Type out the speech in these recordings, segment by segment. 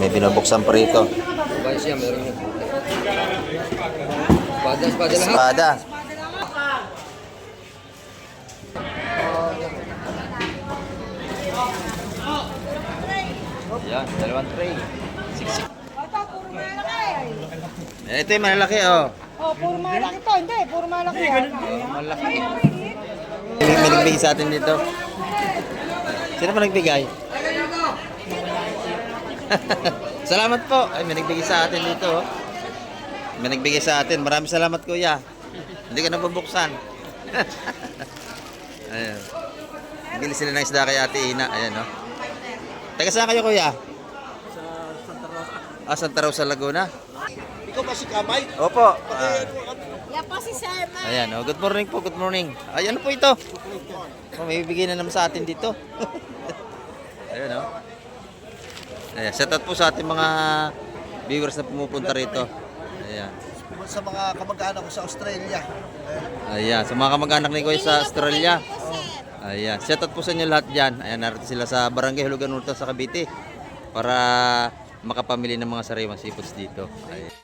May binubuksan pa rito. Babae siya, meron yun. Espada lahat. Espada. Yan, dalawang tray. Siksik. Ito, puro malaki. Ito yung malaki, oh. Oh, puro malaki to. Hindi, puro malaki yan. Malaki. May nagbigay sa atin dito. Sino pa nagbigay? Salamat po. Ay, may nagbigay sa atin dito. Oh. May nagbigay sa atin. Maraming salamat, kuya. Hindi ka nabubuksan. Ayan. Bili sila ng isda kay Ate Ina. Ayan, oh. Taga saan kayo, kuya? Sa Santa Rosa. Santa Rosa, Laguna. Ikaw ba si Kamay? Opo. Yan po si Sir Ma. Ayan, oh. Good morning po, good morning. Ay, ano po ito? Oh, may bibigay na naman sa atin dito. Ayan, oh. Ayan, shout out po sa ating mga viewers na pumupunta rito. Ayan. Sa mga kamag-anak ko sa Australia. Ayan, sa mga kamag-anak ni Kuya sa Australia. Ayan, shout out po sa inyo lahat dyan. Ayan, narito sila sa Barangay Hulugan Norte sa Cavite para makapamili ng mga sariwang seafoods dito. Ayan.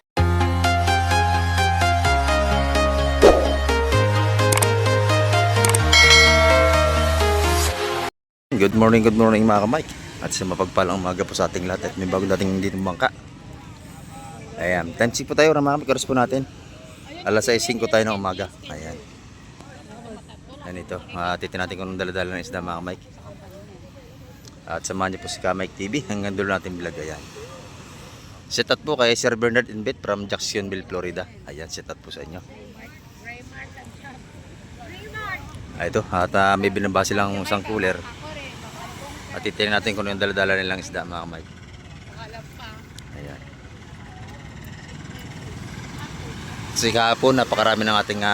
Good morning mga kamay. At sa mapagpalang umaga po sa ating lahat at may bago dating dito bangka. Ayan, time check po tayo mga kamay, oras po natin. Alas 6:05 tayo ng umaga. Ayan. Ayan ito, titin natin kung dala-dala ng isda mga kamay. At samahan niyo po si Kamay TV hanggang dulo natin vlog. Ayan. Set out po kay Sir Bernard Inbet from Jacksonville, Florida. Ayan, set out po sa inyo. Ito, at may binaba silang isang cooler. At titingnan natin kung yung dala-dala nilang isda mga kamay. Ayan. Kasi kahapon napakarami ng ating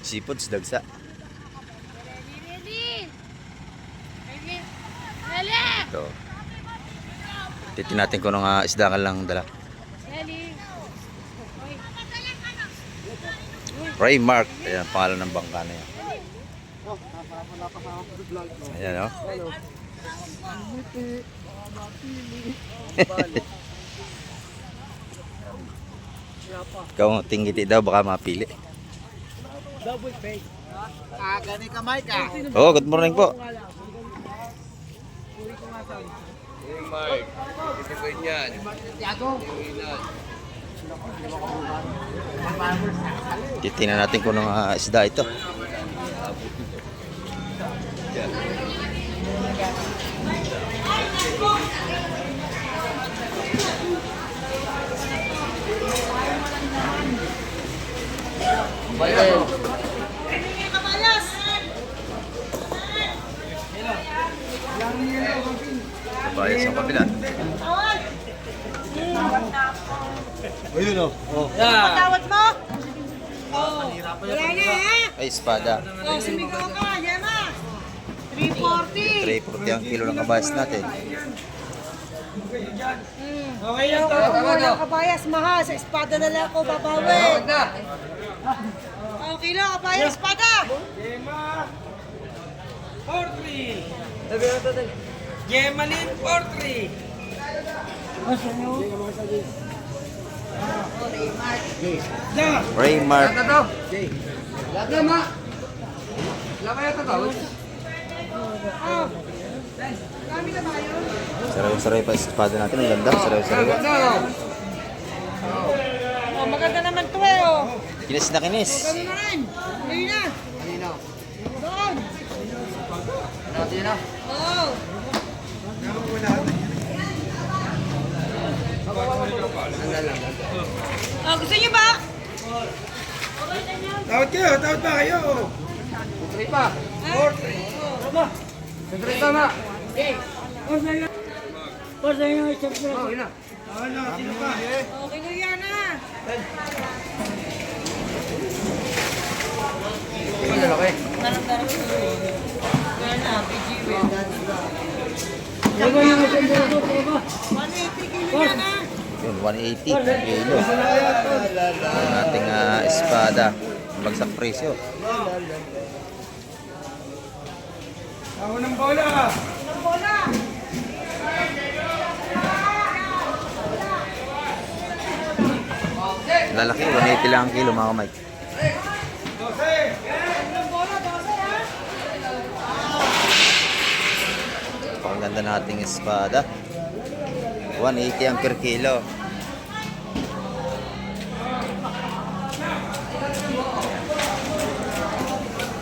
seafoods, dagsa. Ito. Titingnan natin kung ng isda ka lang dala. Raymark. Ayan ang pangalan ng bangka na yan. Ayan, oh. Ikaw tingiti daw baka mapili. Gani Kamay ka. Oh, good morning po. Mike, ito ko yan. Titingnan natin kung ng isda ito. Bayan. Kabayas sa kabila. Ayun o. Patawad mo? Oh. Wala na ha? Ay, espada. Oh, sumigaw ka, Yema. 340. 340 ang kilo ng kabayas natin. Okay lang. Walang kabayas, mahal. Sa espada na lang ako babawi. Oh, kilo, kabayas, espada. Gemalin Portry. Raymark. Lahat na ma. Lama yata tawag. Oh. Kami na ba yun? Saray-saray pa espada natin. Ang ganda. Saray-saray pa. Oh, maganda naman to eh, oh. Kinis na kinis. Ganun na rin. Ayun na. Kanina. Doon. Natin na. Oh. Oh, gusto niyo ba? Tawad kayo, tawad pa kayo. Putri pa. Putri pa ma. Oh, yun na. Ano, sino pa? Okay na yan ah. Ang lalaki. Darang-darang. Yan na, PGW. 180 kilo yan ah. Yun, 180 kilo. Ang ating espada. Bagsak presyo. Ako ng bola. Ang bola. Lalaki, 180 lang ang kilo mga kamay. Pangaganda nating espada. 180 ang per kilo.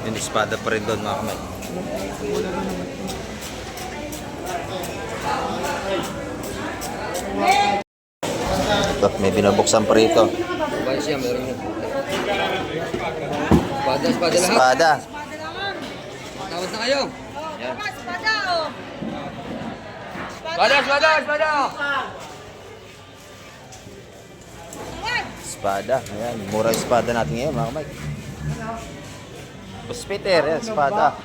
Yung espada pa rin doon mga kamay. Ito, may binubuksan pa rito. Bayan siya, meron yun. Espada, espada lahat. Espada. Tawad na kayo. Yan. Espada, oh. Espada, espada, espada. Espada. Ayan, mura espada natin ngayon mga kamay. Boss Peter, yan, espada.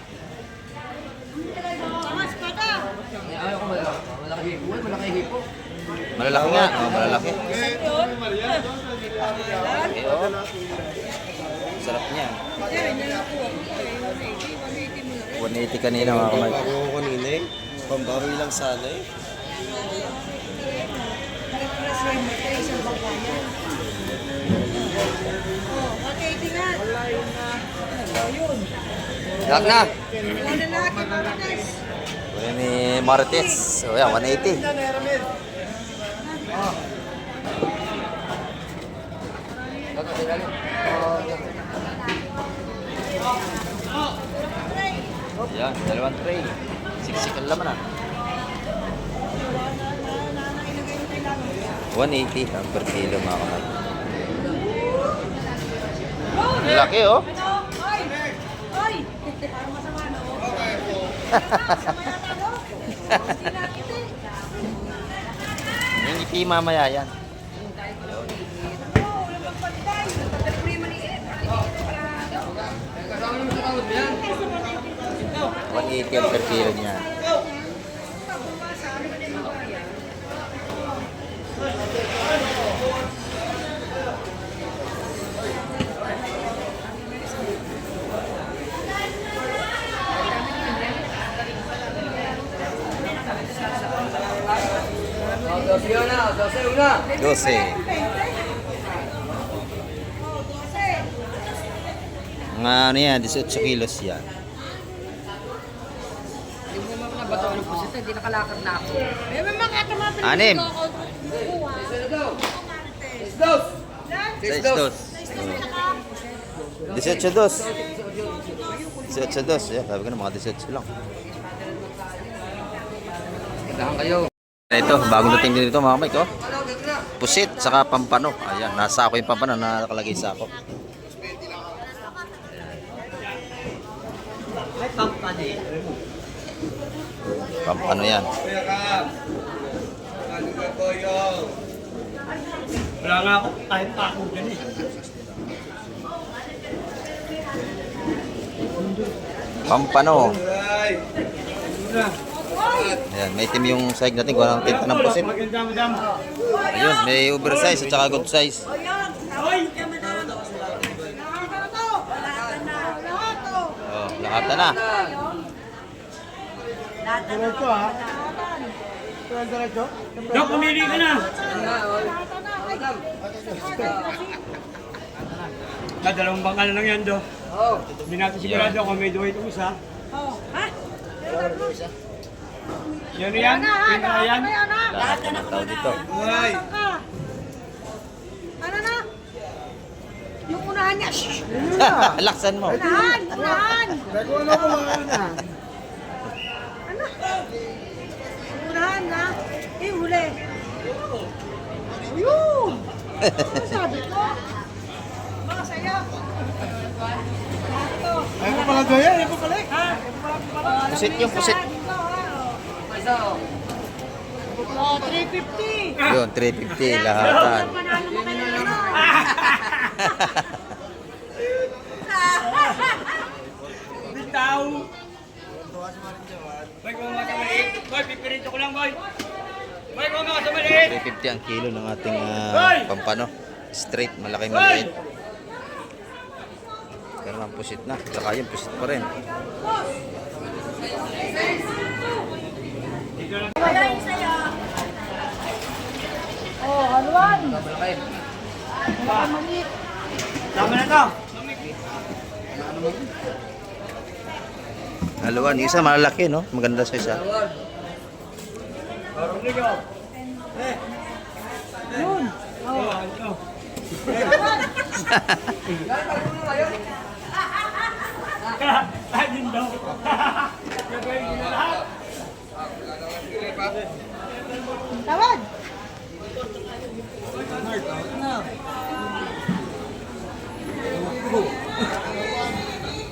Espada. Ayaw ko malaki hipo. Malaki hipo. Malalaki nga. Oh, malalaki. Okay, oh. Sarap niya. 180 kanina mga kamay. Ako kanina eh. Pambaroy lang sana eh. Lahat na. Kuya ni Marites. So yan, 180. Yan, dalawang tray. Siksik ang laman ah. 180 ang per kilo mga kamay. Laki oh. Oy! Oy! Parang masama na, oh. Yung ngiti mamaya yan. Kasama naman sa tawad mo yan. 180 ang per kilo niya. Oh, 12 yun na. 12 una. 12. Mga ano yan, 18 kilos yan. Yung mga nabato ng pusit, hindi nakalakad na ako. May mga katama pa Anim. Dos. 6 dos. 18 dos. Yan, sabi ko na mga 18 lang. Gandahan kayo. Ito, bagong dating din dito mga kamay ko. Pusit, saka pampano. Ayan, nasa ako yung pampano, nakalagay sa ako. Pampano yan. Wala nga ako, kahit pa ako dyan eh. Pampano. Ayan, may team yung sahig natin, kung anong tinta ng pusit. Maganda madam. Ayun, may oversize at saka good size. Oh, lahat na. Diretso ha. Diretso? Dok, pumili ka na. Dalawang bangka na lang yan, Do. Oh. Hindi natin sigurado kung may duwa itong isa. Yan yan, pinaka yan. Lahat na ng tao dito. Ay, Ano na? Yung unahan niya. Shhh! Laksan mo. Unahan! Unahan! ano ko mga na? Ano? Unahan na. Eh, huli. Ayun! Ano sabi ko? Mga sayap. Ito. Ayaw ko pala doya, ayaw ko pala. Ha? Pusit yung pusit. Isa oh. Oh, 350. Yun, 350 lahatan. Panalo mo kayo na. Bitaw. Boy, kung mga sa maliit. Boy, pipirito ko lang, boy. Boy, kung mga sa maliit. 350 ang kilo ng ating pampano. Straight, malaki maliit. Pero naman pusit na. Saka yun, pusit pa rin. Oh, haluan. Malaki. Maliit. Tama na to. Haluan. Yung isa malalaki, no? Maganda sa isa. Yun. Ayun daw. Tawad.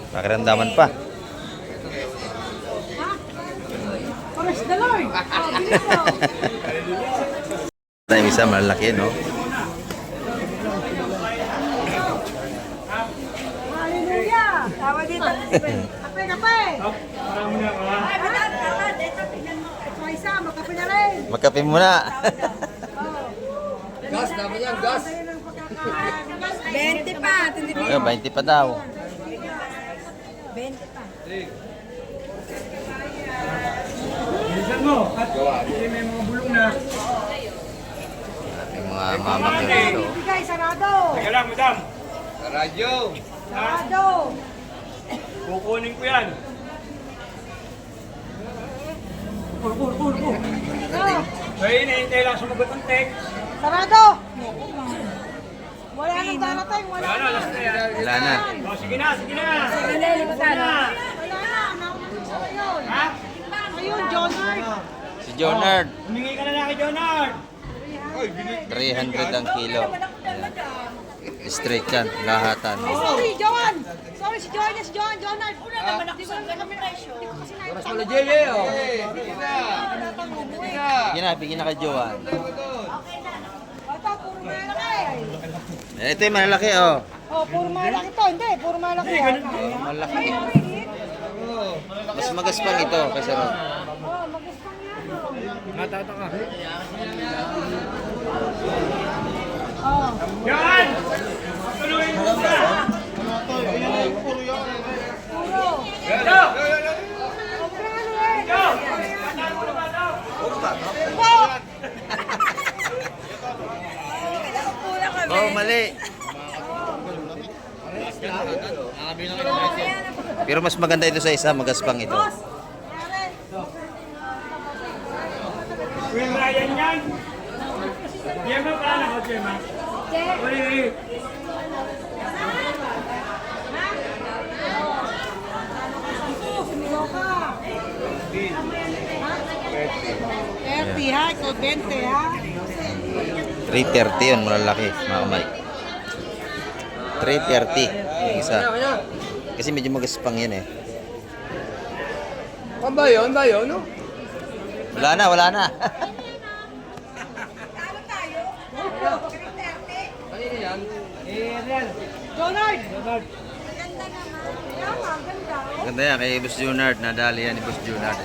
Pakiramdaman pa. Praise the Lord. Oh, bilis mo. Yung isa malalaki, no? Hallelujah. Tawad dito. Kape, kape. Parang muna ka. So, isa, magkape na rin. Magkape muna. Gas, dapat yan, gas. 20 pa. Ayun, 20 pa daw. 20 pa. Bilisan mo. At hindi may mga bulong na. Yung mga mamak yun dito. Bigay, sarado. Teka lang, madam. Radyo. Sarado. Kukunin ko yan. Oh, Kaya hinihintay lang sumagot ng text. sarado. Wala nang darating. Wala Wala na, na. last na yan. Wala na. O, sige na, sige na. Wala na. Wala na. Nakunin sa ngayon. Ha? Ayun, Jonard. Si Jonard. Humingi ka na lang kay Jonard. 300 ang kilo. Straight yan. Lahatan. Ay, sorry, Joan. Sorry, si Joan. Si Joan. Jonard. Una naman ako sa kami presyo. Oras mo na, Jelly, oh. Sige na. Sige na. Sige na, bigyan na kay Joan. Ito, puro malaki. Ito yung malalaki, oh. Oh, puro malaki to. Hindi, puro malaki. Malaki. Ay, maliit. Mas magaspang ito kaysa ron. Oh, magustuhan yan. Oh. Yan! Tuloy mo ka! Puro. Go! Sobrang ano eh. Go! Oh, mali. Pero mas maganda ito sa isa, magaspang ito. Kuya Ryan yan! Yan ba pala ako, Gemma? Uy! Sumigaw ka. 30 ha, ikaw 20 ha. 330 yun, malalaki, mga kamay. 330 yung isa. Kasi medyo magaspang yan eh. Ano ba yun, no? Wala na, wala na. Kanina yan. Jonard. Ganda yan, kay Boss Junard. Nadali yan ni Boss Junard.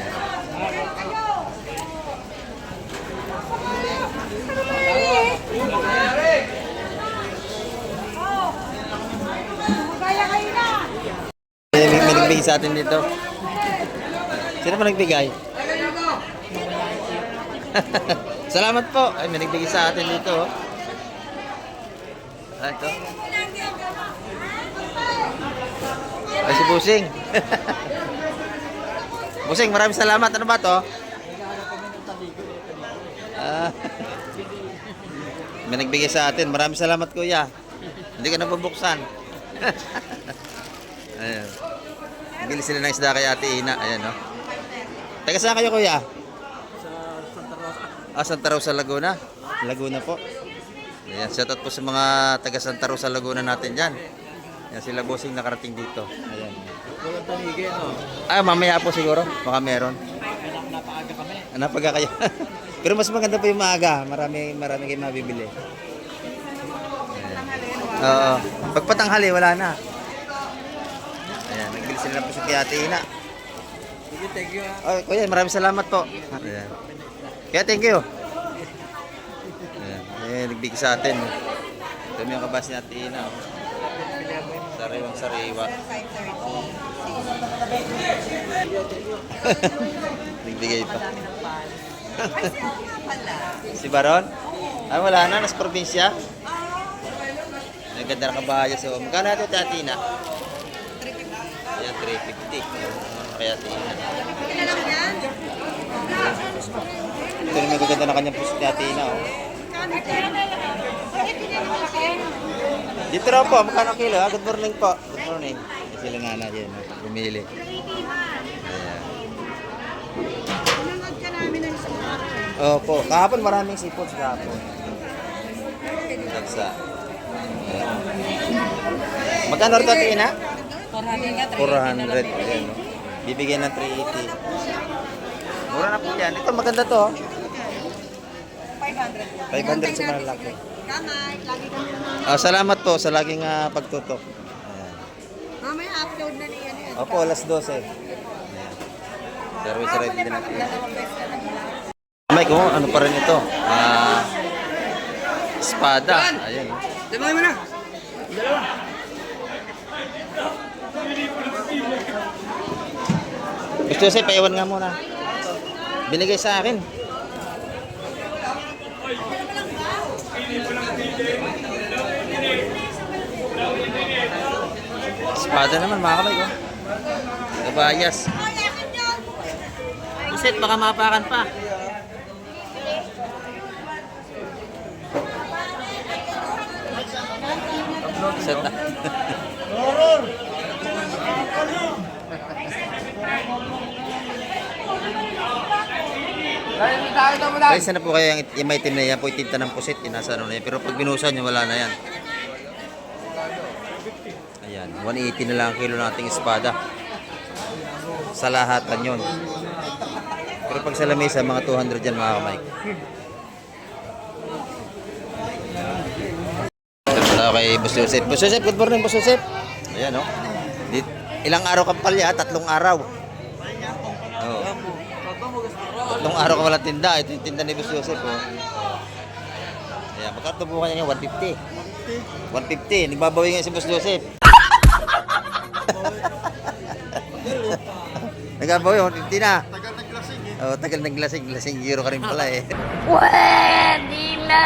Kaya kayo na. May nagbigay sa atin dito. Sino pa nagbigay? Salamat po. Ay, may nagbigay sa atin dito. Oh. Ah, ito. Ay, si Busing. Busing, maraming salamat. Ano ba to? Ah. May nagbigay sa atin. Maraming salamat, kuya. Hindi ka nabubuksan. Ayan. Bili sila ng isda kay Ate Ina. Ayan, no? Taga saan kayo, kuya? Santa Rosa, Laguna. Laguna po. Ayan, shoutout po sa mga taga Santa Rosa, Laguna natin dyan. Ayan, sila Busing nakarating dito. Ayan. Walang tanigin, no? Mamaya po siguro. Baka meron. Napaaga kami. Napaga kayo. Pero mas maganda pa yung maaga. Marami kayo mabibili. Ayan. Oo. Pagpatanghali, wala na. Ayan, nagbili sila ng puso kay Ate Ina. Thank you, Oh, kuya, maraming salamat po. Ayan. Kaya thank you. Ayan, nagbigay sa atin. Ito yung kabas ni Ate Ina. Oh. Sariwang sariwa. Nagbigay pa. Si Baron? Wala na, nasa probinsya. Ang ganda ng kabayas. So, magkano ito, Tatina? Ayan, 350. Kaya Tina. Ito naman gaganda na kanyang pusit ni Atina. Oh. Dito raw po, magkano kilo? Ah? Good morning po. Good morning. Sila nga na dyan. Bumili. Ayan. Opo. Kahapon maraming sipon sa kahapon. Sagsa. Ayan. Magkano rin ito, Tina? 400. Ayan, no? Bibigyan ng 380. Mura na po yan. Ito maganda to. 500 sa malaki. Salamat po sa laging pagtutok. Ayan. Mamaya upload na niya yan. Opo, alas 12. Ayan. Service ready din natin. Mike, oh, ano pa rin ito? Espada. Ayan. Oh. Diba mo na? Gusto siya, paiwan nga muna. Binigay sa akin. Espada naman, mga kamay ko. Kabayas. Buset, baka mapakan pa. Buset na. Guys, na po kaya yung may itim na yan po itinta ng pusit, inasa ano na yan. Pero pag binusan nyo, wala na yan. Ayan, 180 na lang ang kilo ng ating espada. Sa lahatan yun. Pero pag sa lamesa, mga 200 yan mga kamay. Ito kay Boss Joseph. Boss Joseph, good morning Boss Joseph. Ayan o. Ilang araw ka palya? 3 araw. Oh. 3 araw ka wala tinda. Ito yung tinda ni Boss Joseph. Oh. Ayan, magkano bukan niya 150. 150. Nagbabawi nga si Boss Joseph. Nagbabawi, 150 na. Tagal naglasing eh. Oh, tagal naglasing. Lasing euro ka rin pala eh. Pwede na!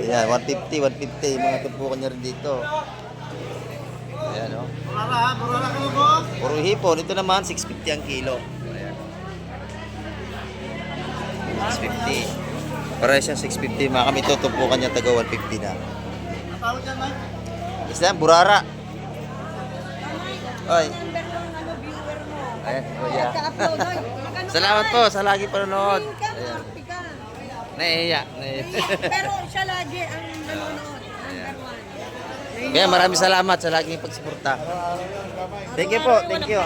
Ayan, 150, 150. Mga tumpukan niya rin dito. Ayan, o. Burara ka mo? Puro hipon. Ito naman, 650 ang kilo. Ayan. 650. Para siya 650. Mga kami ito, tumpukan niya taga 150 na. Natawag yan, Mike? Isla, burara. Oy. Ayan, kuya. Salamat po sa lagi panonood. Ayan. Nahihiya. Pero siya lagi ang nanonood. Number one. Kaya maraming salamat sa laging pagsuporta. Thank you po, thank you.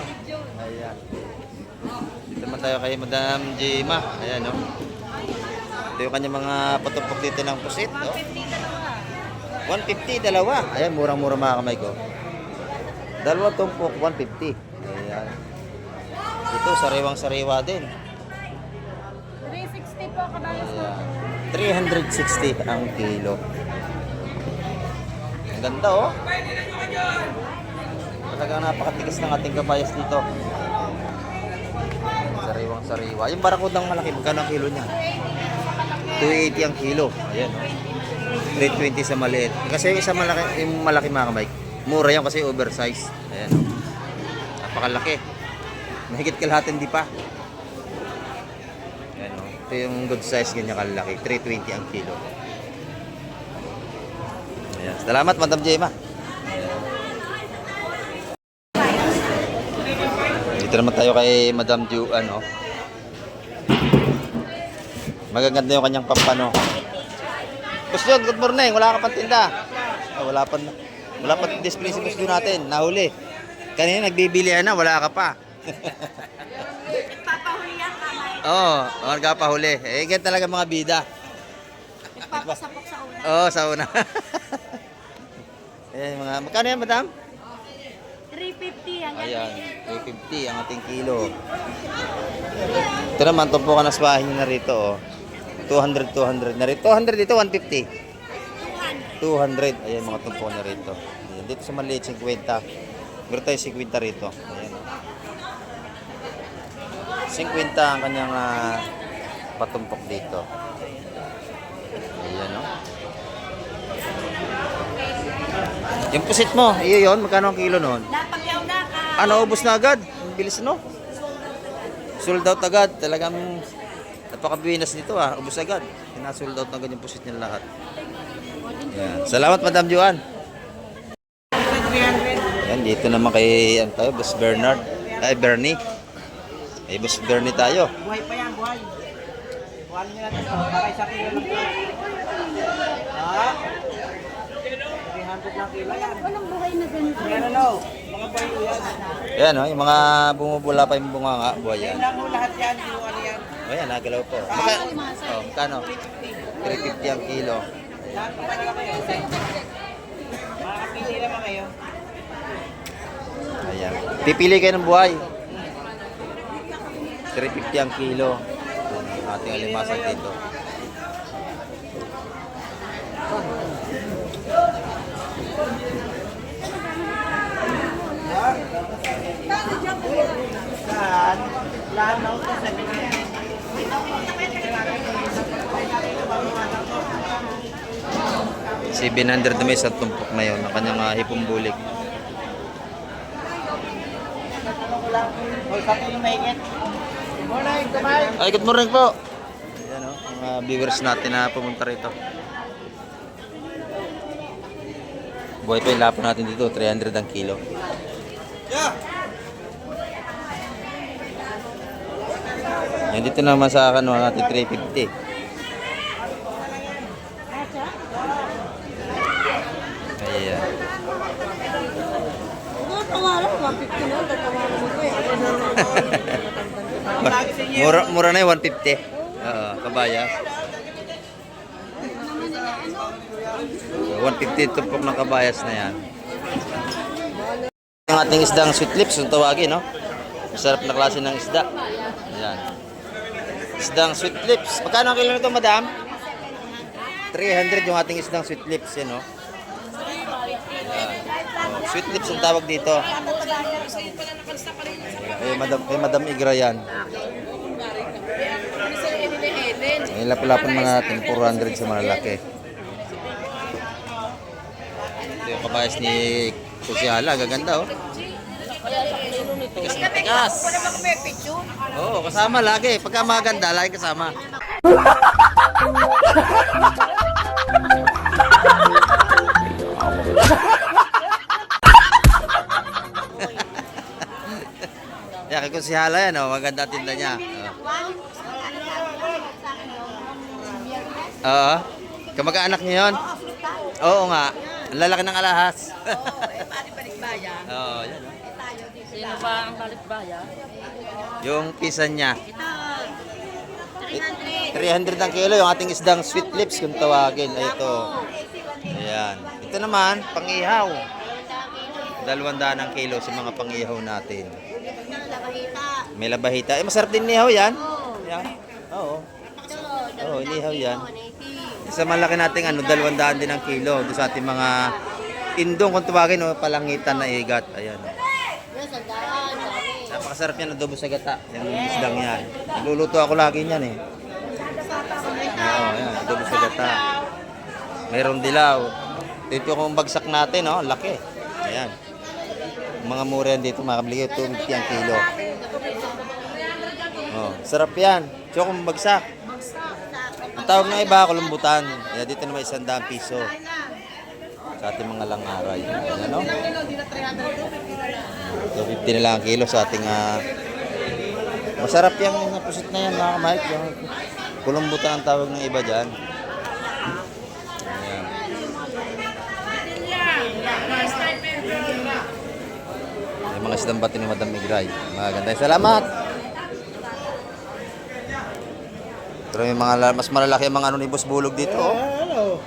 Ayan. Dito naman tayo kay Madam Jima. Ayan, no. Ito yung kanyang mga patupok dito ng pusit. No? 150, dalawa. Ayan, murang-mura mga kamay ko. Dalawa tumpok, 150. Ayan. Ito, sariwang-sariwa din. 360 po kabayas mo. Ayan. 360 ang kilo. Ang ganda, oh. Talagang napakatigas ng ating kabayas dito. Sariwang-sariwa. Yung barakudang malaki, magkano ang kilo niya? 280 ang kilo. Ayan, oh. 320 sa maliit. Kasi yung isa malaki, yung malaki mga kamay, mura yan kasi oversize. Ayan, oh. Napakalaki. Mahigit kalahati hindi pa. Ayan, oh. Ito yung good size, ganyan kalaki. 320 ang kilo. Ayan. Salamat, Madam Jema. Dito naman tayo kay Madam Ju, ano. Magaganda yung kanyang pampano. Boss John, good morning. Wala ka pang tinda. Oh, wala pa display si Boss John natin. Nahuli. Kanina nagbibili na, wala ka pa. Nagpapahuli yan, kamay. Oo, nagpapahuli. Eh, ganyan talaga mga bida. Nagpapasapok sa una. Oo, sa una. Eh, mga, magkano yan, madam? 350 ang Ayan, 350 ang ating kilo. Ito naman, tumpukan na swahin nyo na rito, oh. 200 na rito. 200 dito, 150. 200. Ayan, mga tumpukan na rito. Ayan, dito sa maliit, 50. Meron tayo 50 rito. Ayan, oh. 50 ang kanyang patumpok dito. Ayan, no? Yung pusit mo, iyo yun, magkano ang kilo noon? Napagyaw na ka. Ano, ubos na agad? Ang bilis, no? Sold out agad. Talagang napakabinas nito, ah. Ubos agad. Kina-sold out agad yung pusit nila lahat. Ayan. Salamat, Madam Joan. Ayan, dito naman kay, ano tayo, Boss Bernard. Ay, Bernie. Ay, Boss Bernie tayo. Buhay pa yan, buhay. Buhay nila ito. Baka isang kilo lang ito. Ha? 300 lang kilo yan. Walang buhay na ganito. Yan ano, mga buhay ko yan. Ayan, no? Yung mga bumubula pa yung bunga nga, buhay yan. Yan lang mo lahat yan, kilo ano yan. O yan, nagalaw po. Magkano? 350 ang kilo. Lahat pa talaga kayo. Makakapili naman kayo. Ayan. Pipili kayo ng buhay. 350 ang kilo. Ating alimasag dito. Lahat. Lahat na ito sa binigay. 700 na may isang tumpok na yun. Ang kanyang hipong bulik. O, sa kilo mahigit. Morning, kamay. Ay, good morning po. Ayan, o. Mga viewers natin na pumunta rito. Buhay pa yung lapo natin dito. 300 ang kilo. Yan dito naman sa akin natin 350. Ayan. Tawaran, 150 na. Tatawaran mo ko eh. Mura na yung 150. Oo, kabayas. 150 tumpok ng kabayas na yan. Yung ating isdang sweet lips, yung tawagin, no? Masarap na klase ng isda. Ayan. Isdang sweet lips. Magkano ang kilo nito, madam? 300 yung ating isdang sweet lips, yan, no? Ayan. Oh, sweet lips ang tawag dito. Madam Igra yan. Ngayon lapalapan mga natin 400 sa malalaki. Ito yung kabayas ni Kusihala, gaganda, oh. Tigas na tigas. Oo, kasama lagi. Pagka maganda, lagi kasama. Yan, kay Kusihala yan, oh. Maganda tinda niya. Oo. Kamag-anak niyo yun? Oo nga. Ang lalaki ng alahas. Oo, yan, oh. Sino ba ang balikbaya? Yung pisan niya. 300 ang kilo yung ating isdang sweet lips kung tawagin. Ay, ito. Ayan. Ito naman, pang-ihaw. 200 ang kilo sa mga pang-ihaw natin. May labahita. Eh, masarap din nihaw yan. Yan. Oo. Oo, inihaw yan. Sa malaki nating 200 din ang kilo. Doon sa ating mga indong kung tawagin, oh, palangitan na igat. Ayan. Napakasarap yan, adobo sa gata. Yung isdang yan. Nagluluto ako lagi niyan eh. Oo, yan, adobo sa gata. Mayroong dilaw. Ito yung bagsak natin, oh, laki. Ayan. Mga mura yan dito, makabili kayo 250 ang kilo. Oh, sarap yan. So kung bagsak. Ang tawag ng iba, kulumbutan. Kaya dito naman 100 piso. Sa ating mga langaray. Ayan, no? 250 na lang ang kilo sa ating masarap yung pusit na yan, mga kamahit. Yung kulumbutan ang tawag ng iba dyan. Ayan. Yung mga isdang bati ni Madam Igray. Maganda. Salamat! Pero may mga mas malalaki ang mga ano ni Boss Bulog dito. Oh. Ano?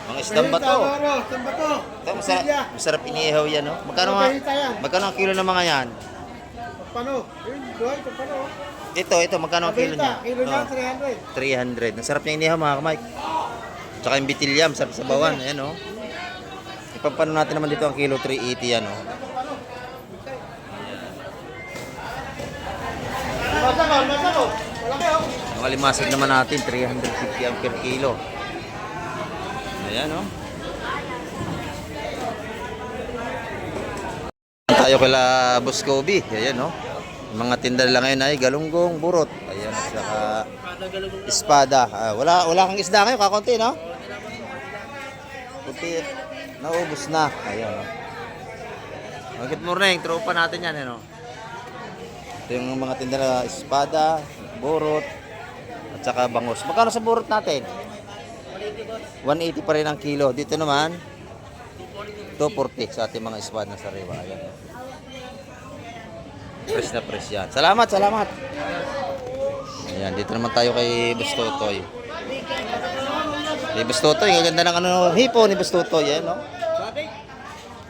Mga isdang bato. Isdang bato. Ito, masarap inihaw yan, no? Magkano ang kilo ng mga yan? Paano? Yun, buhay ko paano? Ito, magkano ang kilo niya? Kilo niya, Oh, 300. Ang sarap niya inihaw, mga kamay. Tsaka yung bitilyam, sarap sa bawan. Ayan, oh. Ipapano natin naman dito ang kilo, 380 yan, oh. Masa ko. Malaki, oh. Ang alimasag naman natin, 350 ang per kilo. Ayan, oh. Tayo kala Boss Kobe. Ayan, oh. Yung mga tinda lang ngayon ay galunggong, burot. Ayan, at saka espada. Wala kang isda ngayon, kakunti, no? Kunti, naubos na. Ayan, oh. Good morning, tropa natin yan, ano? Ito yung mga tinda na espada, burot, at saka bangus. Magkano sa burot natin? 180 pa rin ang kilo. Dito naman, 240 sa ating mga espada na sariwa. Ayan. Fresh na fresh yan. Salamat, salamat. Ayan, dito naman tayo kay Boss Totoy. Kay Boss Totoy, ang ganda ng ano, hipo ni Boss Totoy. Ayan, no?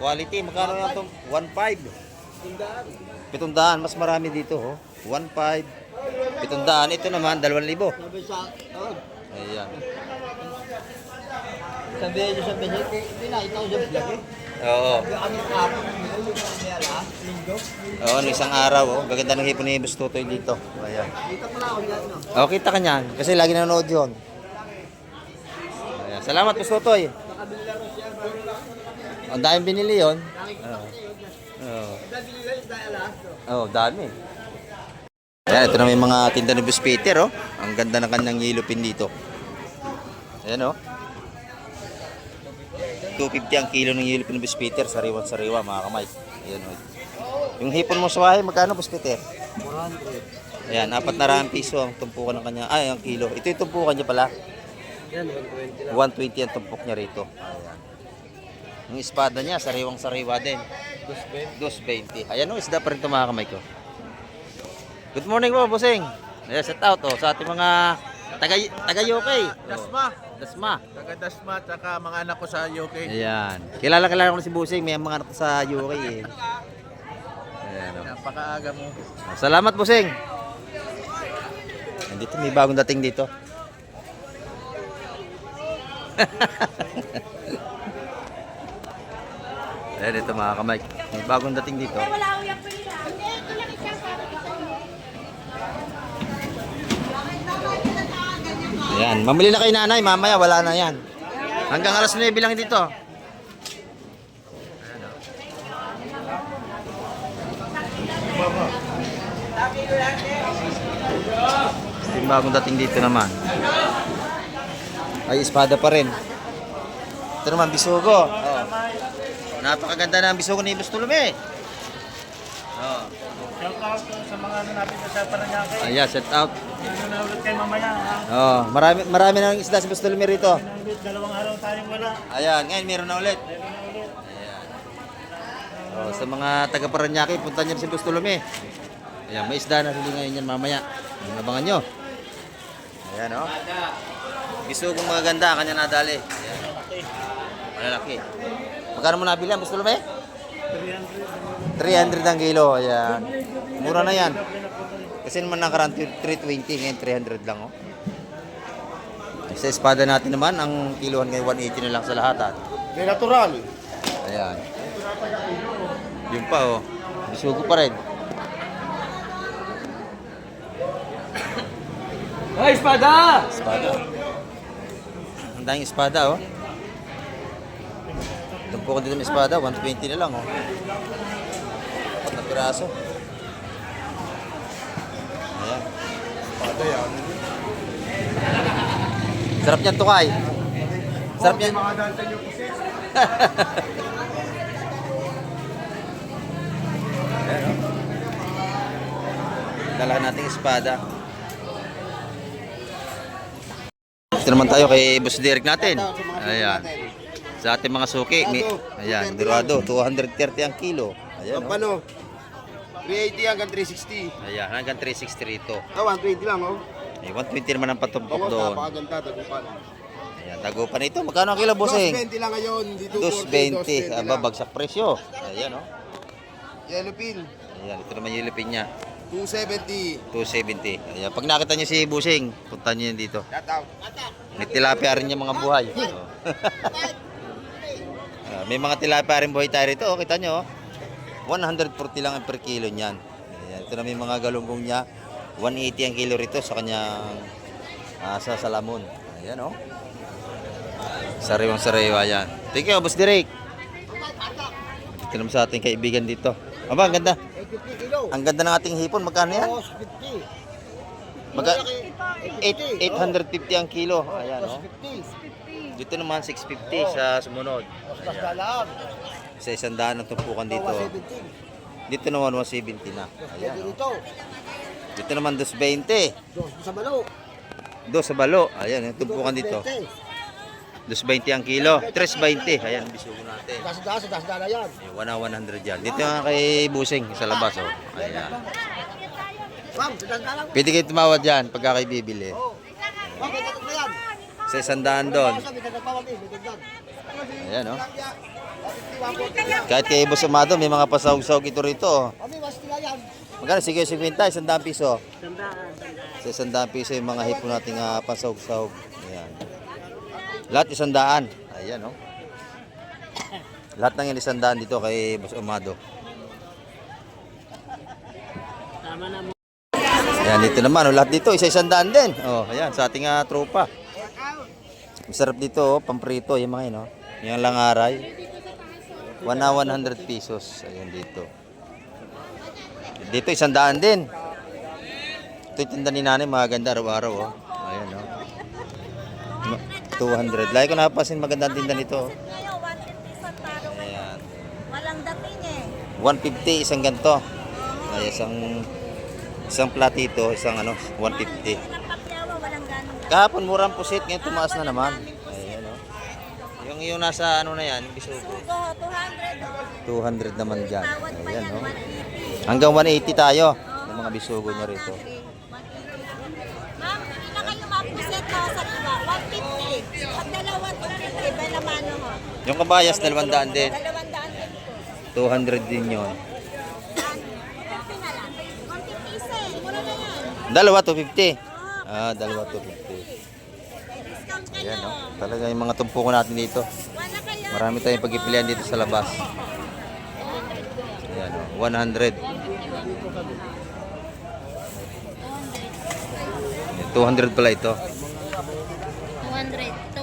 Quality, magkano yan itong? 1.5. 700, mas marami dito, oh. 1.5. 700, ito naman, 2,000. Ayan. Sabi nyo sa Benyek, pinakita ko sa vlog eh. Oo. Ano kapon nyo, linggo. Oo, no, isang araw, oh. Gaganda ng hipon ni Boss Totoy dito. Ayan. Kita pala ako yan, no? Oh, kita ka niyan, kasi lagi nanonood yun. Ayan. Salamat, Boss Totoy. Ang daming binili yun. Oo. Oo, dami. Ayan, ito na may mga tinda ni Boss Peter, oh. Ang ganda ng kanyang yellow pin dito. Ayan, oh. 250 ang kilo ng yellow pin ni Boss Peter. Sariwan-sariwa, mga kamay. Ayan, oh. Yung hipon mo sa wahe, magkano, Boss Peter? 100. Ayan, 400 piso ang tumpukan ng kanya. Ay, ang kilo. Ito yung tumpukan niya pala. Yan, 120 lang. 120 ang tumpok niya rito. Ayan. Yung espada niya, sariwang-sariwa din. 220. Ayan, oh, isda pa rin ito, mga kamay ko. Good morning po, Bossing. Ayan, set out, oh, sa ating mga taga-UK. Dasma. Dasma. Taga Dasma, tsaka mga anak ko sa UK. Ayan. Kilala ko na si Bossing. May mga anak ko sa UK, eh. Ayan, oh. Napakaaga mo. Salamat, Bossing. Dito, may bagong dating dito. Ayan, ito mga kamay. May bagong dating dito. Ayan, mamili na kay nanay. Mamaya, wala na yan. Hanggang alas 9 lang dito. Yung bagong dating dito naman. Ay, espada pa rin. Ito naman, bisugo. Oh. Napakaganda ng bisugo ni Boss Tulume. Oh. Shout out sa mga ano natin sa Paranaque. Ayan, set out. Ano na ulit kayo mamaya. Oh, marami na ng isda si Boss Tulume rito. Dalawang araw tayong wala. Ayan, ngayon meron na ulit. Ayan. Oh, sa mga taga Paranaque, punta niyo si Boss Tulume. Ayan, may isda na huli ngayon yan mamaya. Abangan nyo. Ayan, oh. Bisugong mga ganda, kanya nadali. Ayan. Malalaki. Magkano mo nabili yan, Boss Tulume? 300 ang kilo. Ayan. Mura na yan. Kasi naman nakaraan 320, ngayon 300 lang, oh. Sa espada natin naman, ang kilohan ngayon 180 na lang sa lahat, ah. May natural. Ayan. Yun pa, oh. Bisugo pa rin. Ay, espada! Espada. Ang daming espada, oh. Tumpo ko dito ng espada, 120 na lang, oh. 4 na piraso. Ayan. Espada yan. Sarap niyan, tukay. Sarap niyan. Mga dantan yung pusis. Ayan, oh. Dala nating espada. Ito naman tayo kay Boss Derek natin. Ayan. Sa ating mga suki. Ayan, Dorado. 230 ang kilo. Ayan, oh. Pampano? 380 hanggang 360. Ayan, hanggang 360 rito. 120 lang, oh. May 120 naman ang patumpok doon. Napakaganda, tagupan. Ayan, dagupan ito. Magkano ang kilo, Bossing? 220 lang ngayon. Dito 220. Aba, bagsak presyo. Ayan, oh. Yellow pin, Ayan, ito naman yung lipin niya. 270. 270. Ayan, pag nakita niyo si Bossing, punta niyo yan dito. Shout out. May tilapia rin yung mga buhay. Oh. May mga tilapia rin buhay tayo rito. Oh, kita nyo. 140 lang ang per kilo niyan. Ayan, ito na may mga galunggong niya. 180 ang kilo rito sa kanyang sa Salamon. Ayan oh. Sariwang sariwa yan. Thank you, Boss Derek. Ito naman sa ating kaibigan dito. Aba, ang ganda. 850 kilo. Ang ganda ng ating hipon. Magkano yan? 50. Magka 850 ang kilo. Ayan oh. 50. Dito naman 650 sa sumunod. Mas dalaan. Sa 100 ang tumpukan dito. 170. Dito naman 170 na. Ayan oh. Dito. Dito naman 220. Dos sa balo. Do sa balo. Ayan, yung tumpukan dito. 220 ang kilo. 320. Ayan, bisugo natin. Das dala yan. 100 yan. Dito nga kay Busing sa labas oh. Ayan. Ma'am, das dala. Pwede kayo tumawad dyan pagka kayo bibili. Ma'am, ito na yan. Sa 100 doon. Ayan. Ayan oh. Kahit kay Boss Amado, may mga pasahog-sahog ito rito oh. Kami, mas tila yan. Magkano? Sige, 50, 100 piso. Sa 100 piso yung mga hipon nating pasahog-sahog. Ayan. Lahat 100. Ayan oh. Lahat ng 100 dito kay Boss Amado. Ayan, dito naman oh. Lahat dito, 100 din. Oh, ayan, sa ating tropa. Masarap dito oh, pamprito yung mga yun oh. Yung langaray. 100 pesos. Ayan dito. Dito 100 din. Ito yung tinda ni nanay, maganda araw-araw oh. Ayan oh. 200. Lagi ko napapansin maganda ang tinda nito. Oh. Ayan. Walang dating eh. 150 isang ganto. Ay isang platito, isang 150. Walang ganong Kahapon murang pusit, ngayon tumaas na naman. Ayan oh. Yung nasa na yan, bisugo. 200 naman dyan. Ayan oh. Hanggang 180 tayo ng mga bisugo niya rito. Ma'am, hindi na kayo mapuset ko sa iba. 150. Pag dalawa, 250. Bala mano ho. Yung kabayas, 200 din. 200 din po. 200 din yun. 50 na lang. 150 isa eh. Mura na yan. Dalawa, 250. Dalawa, 250. Discount kayo. Ayan oh. Talaga yung mga tumpuko natin dito. Wala kayo. Marami tayong pagpipilian dito sa labas. Ayan oh. 100. 200 pala ito. 200. Ito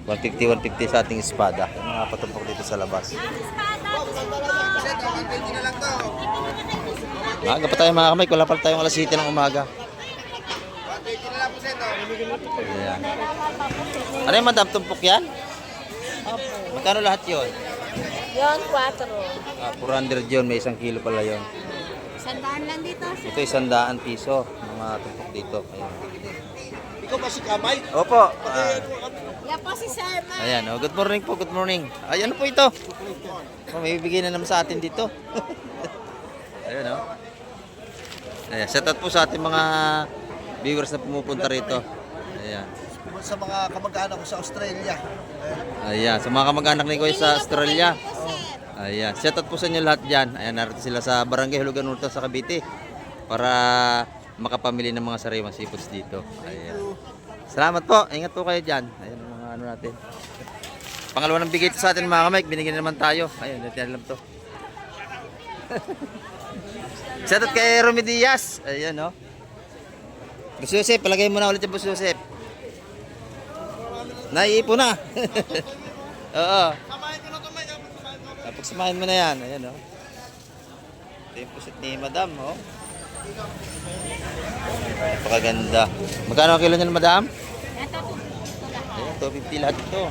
151. 150 sa ating espada. Yung mga patumpok dito sa labas. Maaga pa tayo mga kamay. Wala pa tayong alas 7 ng umaga. Ayan. Ano yung madam tumpok yan? Magkano lahat yun? Yon, 4. 400 yun. May 1 kilo pala yun. Sandaan lang dito. Ito 100 piso. Mga tumpok dito. Ayan. Ikaw ba si Kamay? Opo. Yan po si Sir Ma. Ayan. Good morning po. Good morning. Ay, ano po ito? May bibigay na naman sa atin dito. Ayan o. Ayan. Shout out po sa ating mga viewers na pumupunta rito. Ayan. Sa mga kamag-anak ko sa Australia. Ayan. Sa mga kamag-anak ni Kuya sa Australia. Ayan. Shout out po sa inyo lahat dyan. Ayan. Narito sila sa Barangay Hulugan Norte sa Cavite. Para makapamili ng mga sariwang seafoods dito. Ayan. Salamat po. Ingat po kayo dyan. Ayan ang mga natin. Pangalawa ng bigay ito sa atin mga kamay. Binigyan na naman tayo. Ayun. Natin alam to. Shout out kay Romy Diaz. Ayan o. Boss Joseph. Palagay mo na ulit yung Boss Joseph. Naiipo na. Oo. Pagsamahin mo na yan. Ayan o. Ito yung pusit ni Madam o. Napakaganda. Magkano ang kilo niyan, Madam? Ayan, 250 lahat ito.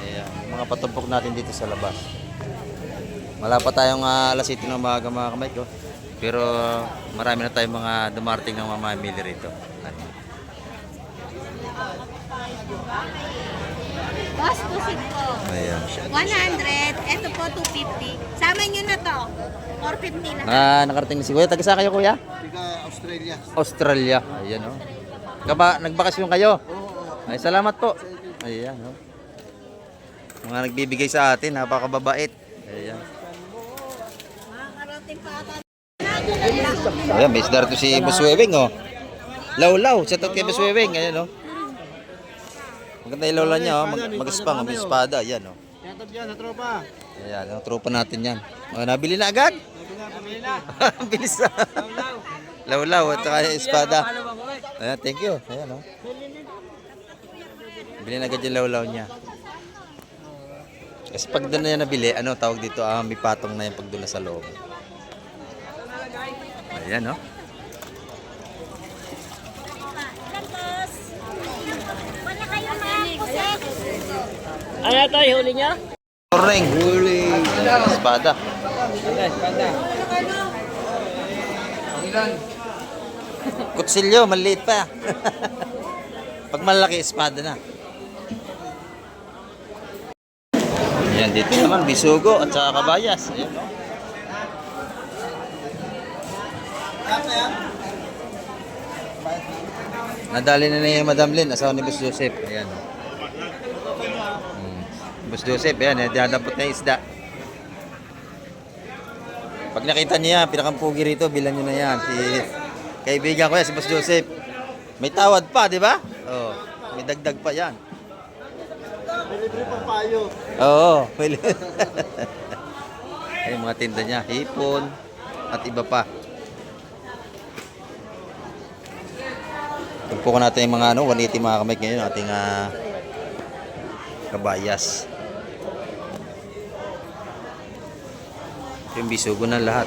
Ayan, mga patumpok natin dito sa labas. Wala pa tayong alas 7 ng umaga mga kamay ko. Pero marami na tayong mga dumarating ng mamamili rito. Boss, pusit po. Ayan. 100. Ito po, 250. Sama nyo na to. 450 na. Nakarating na si Kuya. Taga saan kayo, Kuya? Tiga Australia. Australia. Ayan o. Nagbakasyon kayo? Ay, salamat po. Ayan o. Mga nagbibigay sa atin. Napakababait. Ayan. Makakarating pa ata. Ayan, may isda rito si Boss Wewing o. Law-law. Shout out kay Boss Wewing. Ayan o. Maganda yung lawla niya o. Magaspang. May espada. Ayan o. Shout out yan sa tropa. Ayan, ang tropa natin yan. O, nabili na agad? Nabili na. Bilis na. Law-law. Lawlaw at saka yung espada. Ayan, thank you. Ayan, oh. Bili na agad yung lawlaw niya. Kasi pag doon na yan nabili, ano tawag dito, may patong na yan pag doon na sa loob. Ayan, no? Lantos. Wala kayong mga puset. Ano tayo, huli niya? Ring. Espada. Ilan? Kutsilyo, maliit pa. Pag malaki, espada na. Ayan, dito naman, bisugo at saka kabayas. Ayan, no? Nadali na ni Madam Lynn, asawa ni Boss Joseph. Ayan, no? Boss Joseph, ayan, dinadampot na yung isda. Pag nakita niya yan, pinakampugi rito, bilang nyo na yan. Si kaibigan ko yan, si Boss Joseph. May tawad pa, di ba? Oh, may dagdag pa yan. May libre pang payo. Oo, may ay, mga tinda niya, hipon, at iba pa. Tugpo natin yung mga 180 mga kamay ngayon, ating kabayas. Yung bisugo na lahat.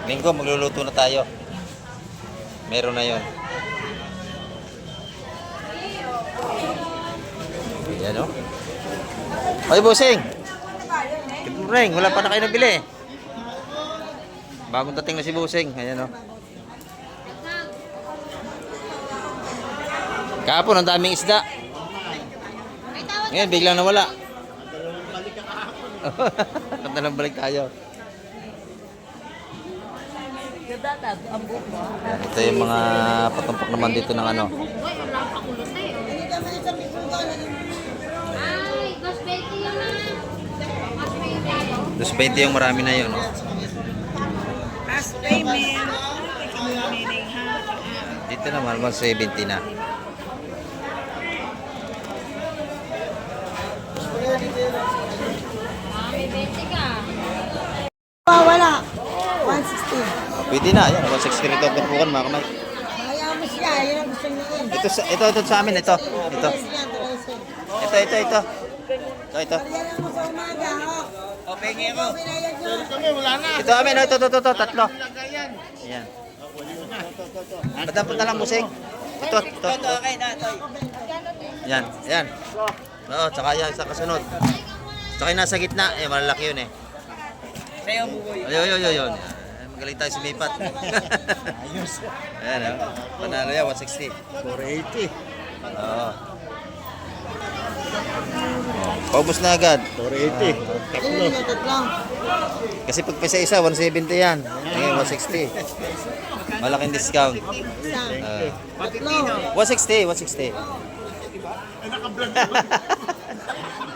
Linggo, magluluto na tayo. Meron na yon. Ayan, o. Ay, Busing! Good morning. Wala pa na kayo nabili. Bagong dating na si Busing. Ayan, o. Kahapon, ang daming isda. Ngayon, biglang nawala. Nadalang balik tayo. Ito yung mga patumpak naman dito ng ano. Dos 20 yung marami na yun. No? Dito naman, 170 na. Wala. 160. Pwede na, yan. 160 rito ang perpukan mga kamay. Kaya mo siya. Yun ang gusto niya. Ito sa amin, ito. Ito. Ito. Yan mo sa umaga. O, pengi mo. Pinayag nyo. Ito amin, ito, tatlo. Ayan. Padampot na lang, Busing. Ito. Yan. Oo, tsaka yan, sa kasunod. Tsaka yung nasa gitna, malalaki yun eh. Ayun. Magaling tayo sumipat. Ayos. Ayan, o. Panalo yan, 160. 480. Oo. Paubos na agad. 480. Tatlo. Kasi pag isa-isa, 170 yan. Ngayon, 160. Malaking discount. Tatlo. 160.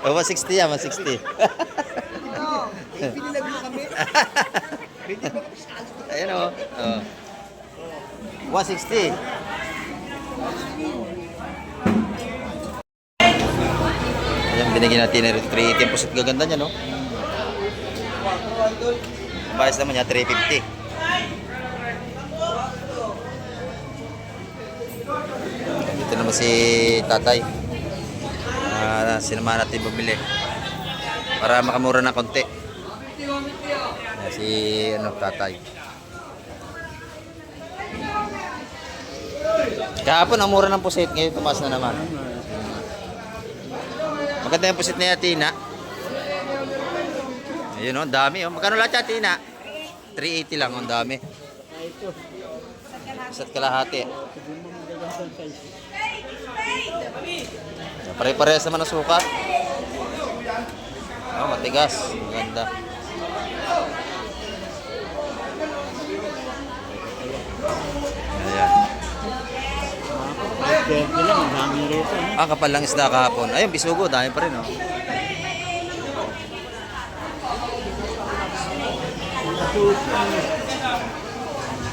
Oh, 160 yan, 160. Ayan o. 160. Ayan, binigyan natin na 380 ang pusit. Gaganda niya, no? Bayas naman niya, 350. Dito naman si tatay. Sinamahan natin bumili para makamura ng konti. Si tatay. Kahapon ang mura ng pusit, ngayon tumaas na naman. Maganda yung pusit na yan, Tina. Ayun o, ang dami. Magkano lahat yan, Tina? 380 lang, ang dami. Isa't kalahati. Pare-parehas naman ang sukat. Matigas. Maganda. Ayan. Kapal lang isda kahapon. Ayun, bisugo. Dami pa rin, oh.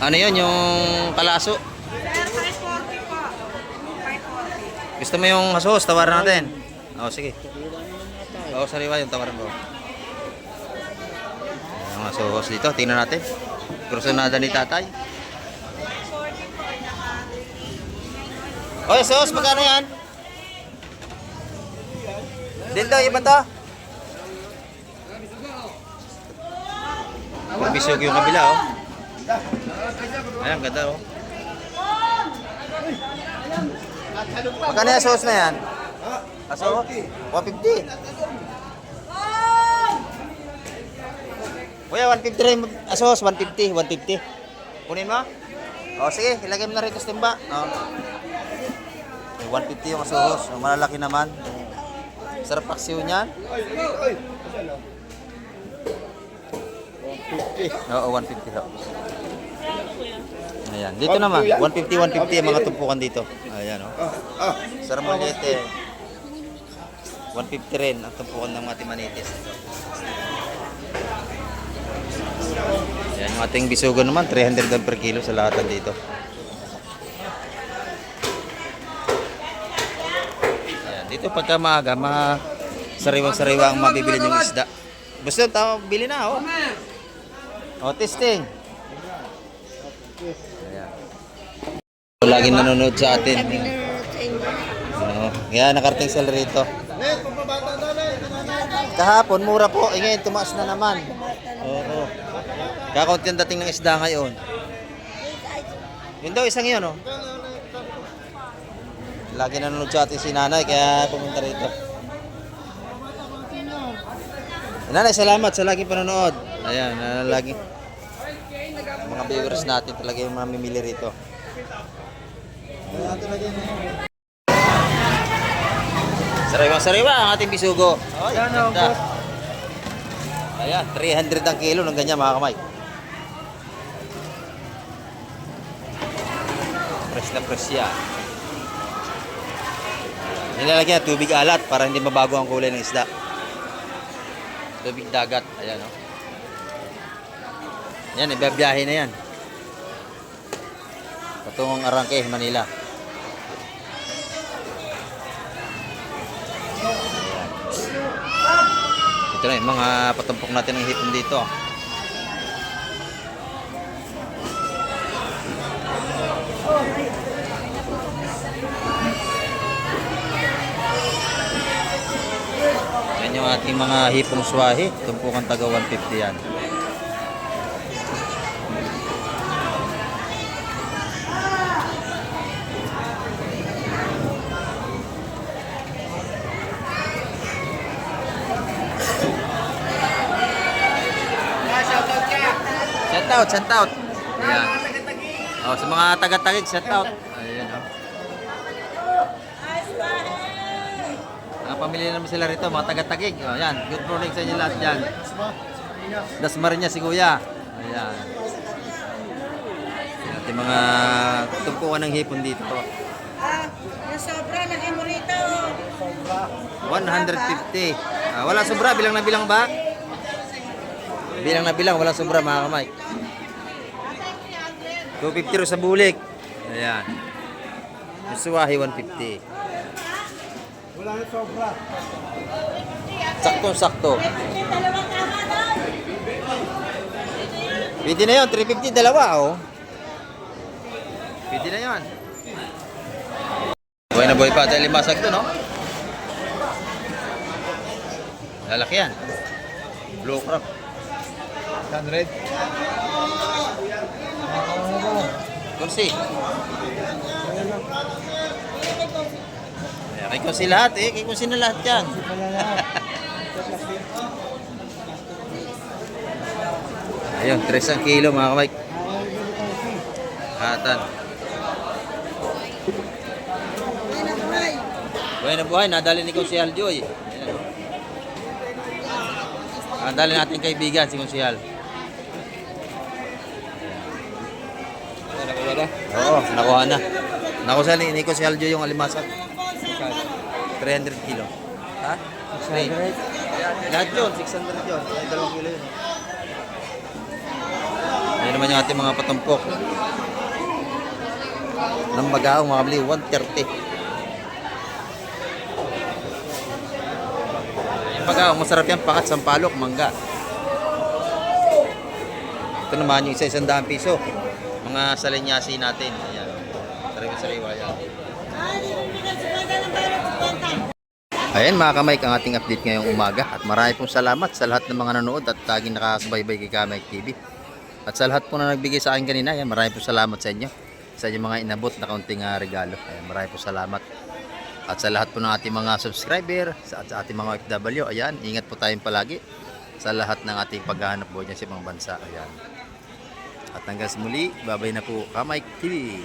Ano yun, yung kalaso? Gusto mo yung hasos, tawaran natin. Oh, sige. Oo, sariwa yung tawaran ko. Ayan, mga suhos dito. Tingnan natin. Krusonada ni tatay. Oy, suhos, magkano yan? Dildo, iba to? Bisog yung kabila, oh. Ayan, ganda, oh. Magkano yung sauce na yan? Aso? 150. Kuya, 150 rin. Asos, 150. 150. Kunin mo? O, sige. Ilagay mo na rito sa timba. O. 150 yung asos. O, malalaki naman. Sarap paksiw niyan. Oo, 150 ho. Ayan. Dito naman. 150 ang mga tumpukan dito. Ayan, o. Sarmolete. 150 rin ang tumpukan ng mga timanitis. Ayan, yung ating bisugo naman, 300 per kilo sa lahatan dito. Ayan, dito pagka maaga, sariwang-sariwa ang mabibili yung isda. Gusto yung tao, bili na, oh. O, testing. Ayan. Laging nanonood sa atin. Oo, kaya nakarating sila rito. Kahapon, mura po. Eh, ngayon, tumaas na naman. Oo. Kakaunti ang dating ng isda ngayon. Yun daw, isang yun, oh. Lagi nanonood sa atin si nanay, kaya pumunta rito. Nanay, salamat sa laging panonood. Ayan, lagi. Mga viewers natin talaga yung mga mimili rito. Sariwa-sariwa ang ating bisugo. Oh, ganda. Ayan, 300 ang kilo ng ganyan mga kamay. Fresh na fresh yan. Nilalagyan na tubig alat para hindi mabago ang kulay ng isda. Tubig dagat. Ayan, oh. Yan, ibabiyahe na yan. Patungong Arangke, Manila. Ito na yung mga patumpok natin ng hipon dito. Yan yung ating mga hipong swahi. Tumpukan taga 150 yan. Shout out. Ayan. Oh, sa mga taga-tagig, shout out. Ayan, oh. Pamilya naman sila rito, mga taga-tagig. Oh, ayan. Good morning sa inyo lahat dyan. Dasmariñas si Kuya. Ayan. Ayan, yung mga tumpukan ng hipon dito. Yung sobra, lagay mo rito. 150. Wala sobra, bilang na bilang ba? Bilang na bilang, wala sobra mga kamay. 250 ro sa bulik. Ayan. Yung suwahi 150. Wala na sobra. Sakto-sakto. Pwede na yun, 350 dalawa, oh. Pwede na yun. Buhay na buhay pa dahil limasag to, no? Lalaki yan. Blue crab. 100. Kursi. Kay Kursi lahat eh. Kay Kursi na lahat yan. Ayun, 3 ang kilo mga kamay. Hatan. Buhay na buhay. Nadali ni Kunsihal Joy. Nadali natin kaibigan si Kunsihal. Oo, nakuha na. Nakuha ni Nico si Aljo yung alimasag. 300 kilo. Ha? 600? Lahat yun, 600 yun. 2 kilo yun. Ayan naman yung ating mga patumpok. Ng bagaong mga bali, 130. Pagka, masarap yan, pakat, sampalok, mangga. Ito naman yung isa, 100 piso. Mga salinyasi natin. Ayan. Sariwa-sariwa yan. Ayan mga kamay, ang ating update ngayong umaga. At marami pong salamat sa lahat ng mga nanood at laging nakasubaybay kay Kamike TV. At sa lahat po na nagbigay sa akin kanina, ayan, marami pong salamat sa inyo. Sa inyong mga inabot na kaunting regalo. Ayan, marami pong salamat. At sa lahat po ng ating mga subscriber, sa ating mga OFW, ayan, ingat po tayong palagi sa lahat ng ating paghahanap buhay niya sa ibang bansa. Ayan. At hanggang sa muli, babay na po Kamike TV.